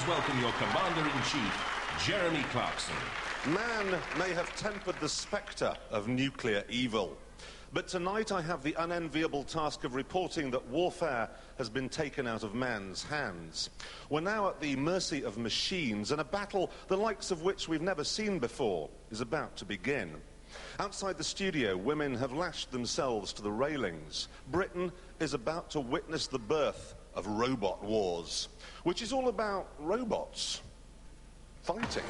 please welcome your Commander-in-Chief, Jeremy Clarkson. Man may have tempered the spectre of nuclear evil, but tonight I have the unenviable task of reporting that warfare has been taken out of man's hands. We're now at the mercy of machines, and a battle the likes of which we've never seen before is about to begin. Outside the studio, women have lashed themselves to the railings. Britain is about to witness the birth of Robot Wars, which is all about robots fighting.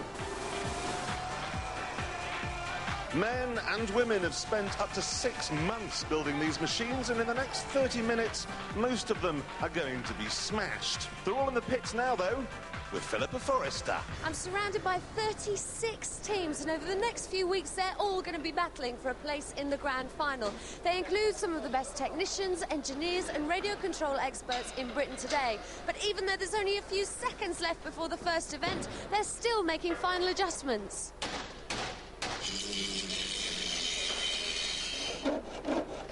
Men and women have spent up to 6 months building these machines, and in the next 30 minutes, most of them are going to be smashed. They're all in the pits now, though, with Philippa Forrester. I'm surrounded by 36 teams, and over the next few weeks, they're all going to be battling for a place in the grand final. They include some of the best technicians, engineers, and radio control experts in Britain today. But even though there's only a few seconds left before the first event, they're still making final adjustments.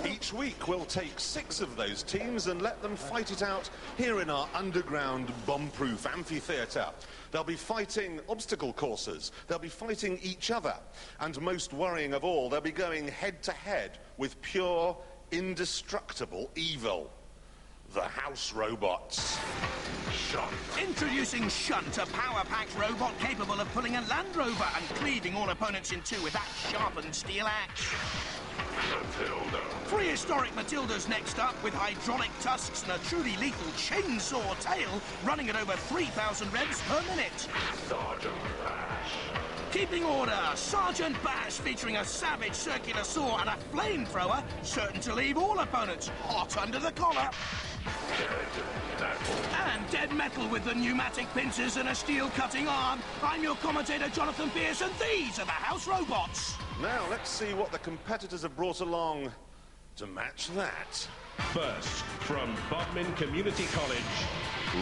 Each week we'll take 6 of those teams and let them fight it out here in our underground bomb-proof amphitheatre. They'll be fighting obstacle courses, they'll be fighting each other, and most worrying of all, they'll be going head-to-head with pure, indestructible evil. The house robots. Shunt. Introducing Shunt, a power-packed robot capable of pulling a Land Rover and cleaving all opponents in two with that sharpened steel axe. Matilda. Prehistoric Matilda's next up, with hydraulic tusks and a truly lethal chainsaw tail, running at over 3,000 revs per minute. Sergeant Bash. Keeping order, Sergeant Bash, featuring a savage circular saw and a flamethrower, certain to leave all opponents hot under the collar. Dead Metal. And dead metal with the pneumatic pincers and a steel cutting arm. I'm your commentator, Johnathon Pearce, and these are the house robots. Now let's see what the competitors have brought along to match that. First, from Bodmin Community College,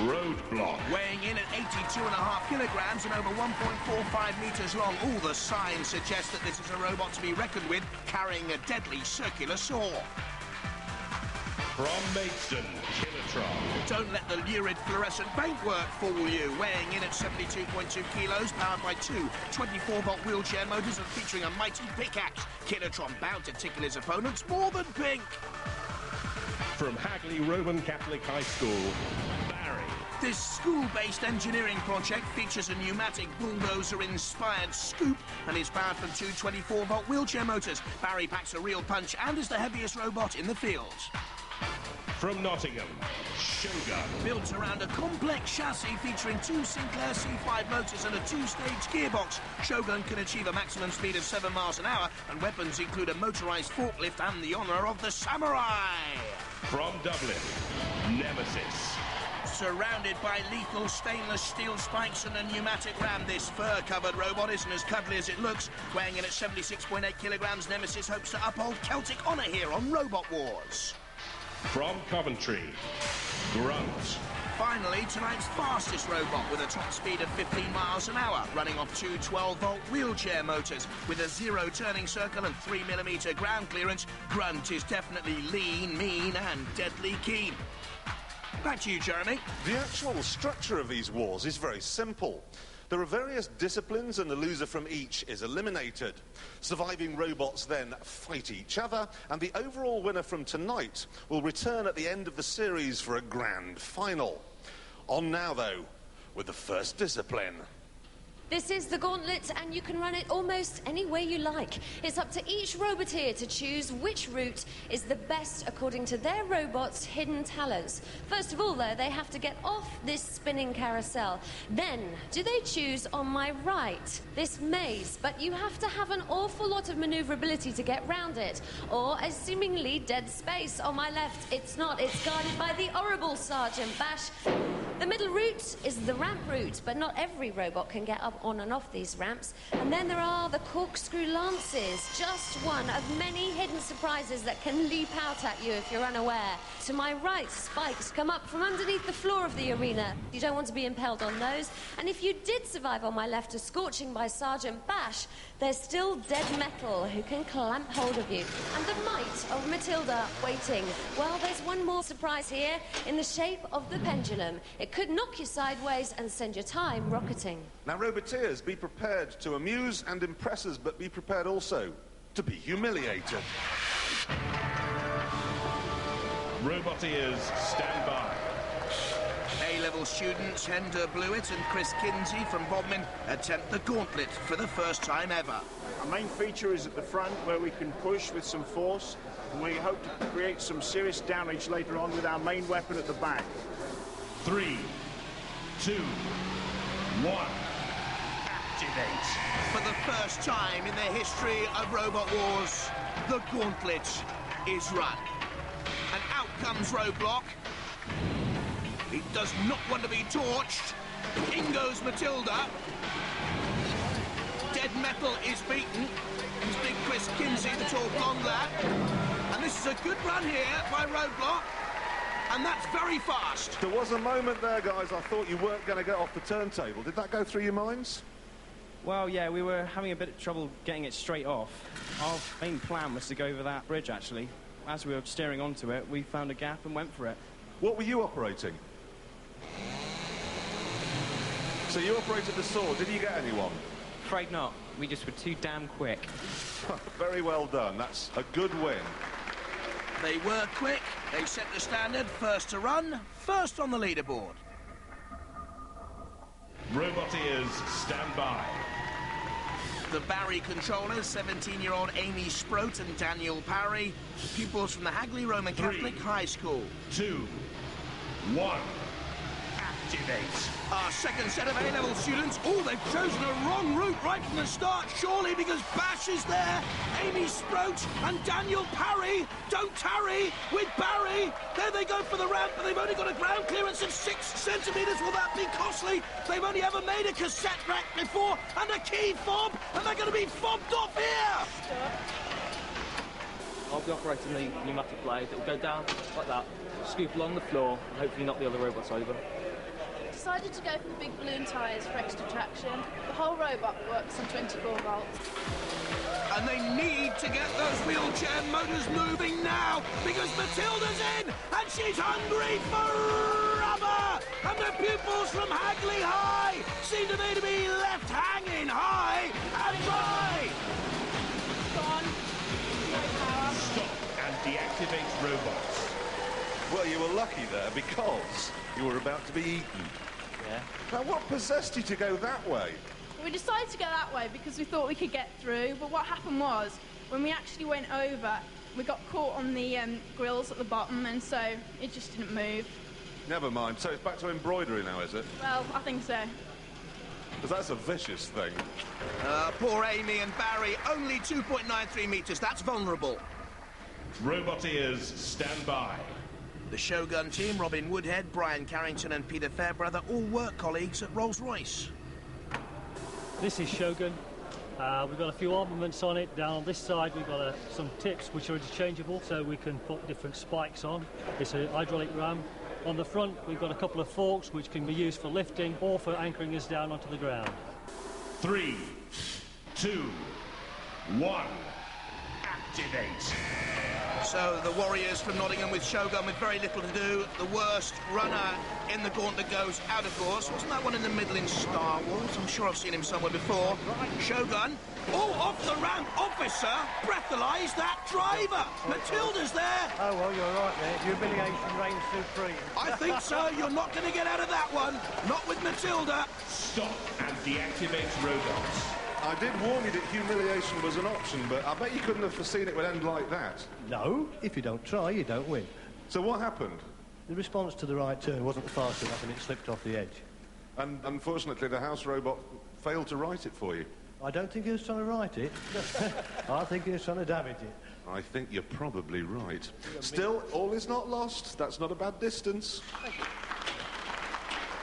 Roadblock. Weighing in at 82.5 kilograms and over 1.45 meters long, all the signs suggest that this is a robot to be reckoned with, carrying a deadly circular saw. From Maidstone, Killertron. Don't let the lurid fluorescent paintwork fool you. Weighing in at 72.2 kilos, powered by 2 24-volt wheelchair motors and featuring a mighty pickaxe. Killertron bound to tickle his opponents more than pink. From Hagley Roman Catholic High School, Barry. This school-based engineering project features a pneumatic bulldozer-inspired scoop and is powered from 2 24-volt wheelchair motors. Barry packs a real punch and is the heaviest robot in the field. From Nottingham, Shogun. Built around a complex chassis featuring 2 Sinclair C5 motors and a 2-stage gearbox, Shogun can achieve a maximum speed of 7 miles an hour, and weapons include a motorised forklift and the honour of the samurai. From Dublin, Nemesis. Surrounded by lethal stainless steel spikes and a pneumatic ram, this fur-covered robot isn't as cuddly as it looks. Weighing in at 76.8 kilograms, Nemesis hopes to uphold Celtic honour here on Robot Wars. From Coventry, Grunt. Finally, tonight's fastest robot with a top speed of 15 miles an hour, running off 2 12-volt wheelchair motors. With a 0 turning circle and 3mm ground clearance, Grunt is definitely lean, mean and deadly keen. Back to you, Jeremy. The actual structure of these wars is very simple. There are various disciplines and the loser from each is eliminated. Surviving robots then fight each other, and the overall winner from tonight will return at the end of the series for a grand final. On now, though, with the first discipline. This is the gauntlet, and you can run it almost any way you like. It's up to each roboteer to choose which route is the best according to their robot's hidden talents. First of all, though, they have to get off this spinning carousel. Then, do they choose on my right, this maze? But you have to have an awful lot of maneuverability to get round it. Or a seemingly dead space on my left. It's not. It's guarded by the horrible Sergeant Bash. The middle route is the ramp route, but not every robot can get up on and off these ramps. And then there are the corkscrew lances, just one of many hidden surprises that can leap out at you if you're unaware. To my right, spikes come up from underneath the floor of the arena. You don't want to be impaled on those. And if you did survive on my left a scorching by Sergeant Bash, there's still dead metal who can clamp hold of you. And the might of Matilda waiting. Well, there's one more surprise here in the shape of the pendulum. It It could knock you sideways and send your time rocketing. Now, Roboteers, be prepared to amuse and impress us, but be prepared also to be humiliated. Roboteers, stand by. A-level students Hender Blewett and Chris Kinsey from Bodmin attempt the gauntlet for the first time ever. Our main feature is at the front, where we can push with some force, and we hope to create some serious damage later on with our main weapon at the back. 3, 2, 1. Activate. For the first time in the history of Robot Wars, the gauntlet is run. And out comes Roadblock. He does not want to be torched. In goes Matilda. Dead Metal is beaten. It's big Chris Kinsey, the tall blonde lad. And this is a good run here by Roadblock. And that's very fast. There was a moment there, guys, I thought you weren't going to get off the turntable. Did that go through your minds? Well, yeah, we were having a bit of trouble getting it straight off. Our main plan was to go over that bridge, actually. As we were steering onto it, we found a gap and went for it. What were you operating? So you operated the sword. Did you get anyone? Afraid not. We just were too damn quick. Very well done. That's a good win. They were quick. They set the standard. First to run, first on the leaderboard. Roboteers, stand by. The Barry controllers, 17-year-old Amy Sproat and Daniel Parry, pupils from the Hagley Roman Catholic High School. 2, 1. Activate. Our second set of A-level students. Oh, they've chosen a wrong route right from the start, surely, because Bash is there. Amy Sproat and Daniel Parry don't tarry with Barry. There they go for the ramp, but they've only got a ground clearance of 6 centimetres. Will that be costly? They've only ever made a cassette rack before and a key fob, and they're going to be fobbed off here. I'll be operating the pneumatic blade. It'll go down like that, scoop along the floor, and hopefully knock the other robots over. Decided to go for the big balloon tyres for extra traction. The whole robot works on 24 volts. And they need to get those wheelchair motors moving now, because Matilda's in, and she's hungry for rubber! And the pupils from Hagley High seem to me to be left hanging high and dry! Gone. No power. Stop and deactivate robots. Well, you were lucky there because you were about to be eaten. Yeah. Now, what possessed you to go that way? We decided to go that way because we thought we could get through, but what happened was, when we actually went over, we got caught on the grills at the bottom, and so it just didn't move. Never mind. So it's back to embroidery now, is it? Well, I think so. Because that's a vicious thing. Poor Amy and Barry, only 2.93 metres. That's vulnerable. Roboteers, stand by. The Shogun team, Robin Woodhead, Brian Carrington and Peter Fairbrother, all work colleagues at Rolls-Royce. This is Shogun. We've got a few armaments on it. Down on this side we've got some tips which are interchangeable, so we can put different spikes on. It's a hydraulic ram. On the front we've got a couple of forks which can be used for lifting or for anchoring us down onto the ground. 3, 2, 1. Activate. So the Warriors from Nottingham with Shogun with very little to do. The worst runner in the gauntlet goes out, of course. Wasn't that one in the middle in Star Wars? I'm sure I've seen him somewhere before. Shogun. Oh, off the ramp, officer. Breathalyze that driver. Matilda's there. Oh, well, you're right there. Humiliation reigns supreme. I think so. You're not going to get out of that one. Not with Matilda. Stop and deactivate robots. I did warn you that humiliation was an option, but I bet you couldn't have foreseen it would end like that. No, if you don't try, you don't win. So what happened? The response to the right turn wasn't fast enough and it slipped off the edge. And unfortunately, the house robot failed to write it for you. I don't think he was trying to write it. I think he was trying to damage it. I think you're probably right. Still, all is not lost. That's not a bad distance.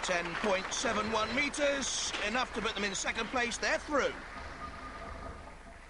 10.71 metres, enough to put them in second place. They're through.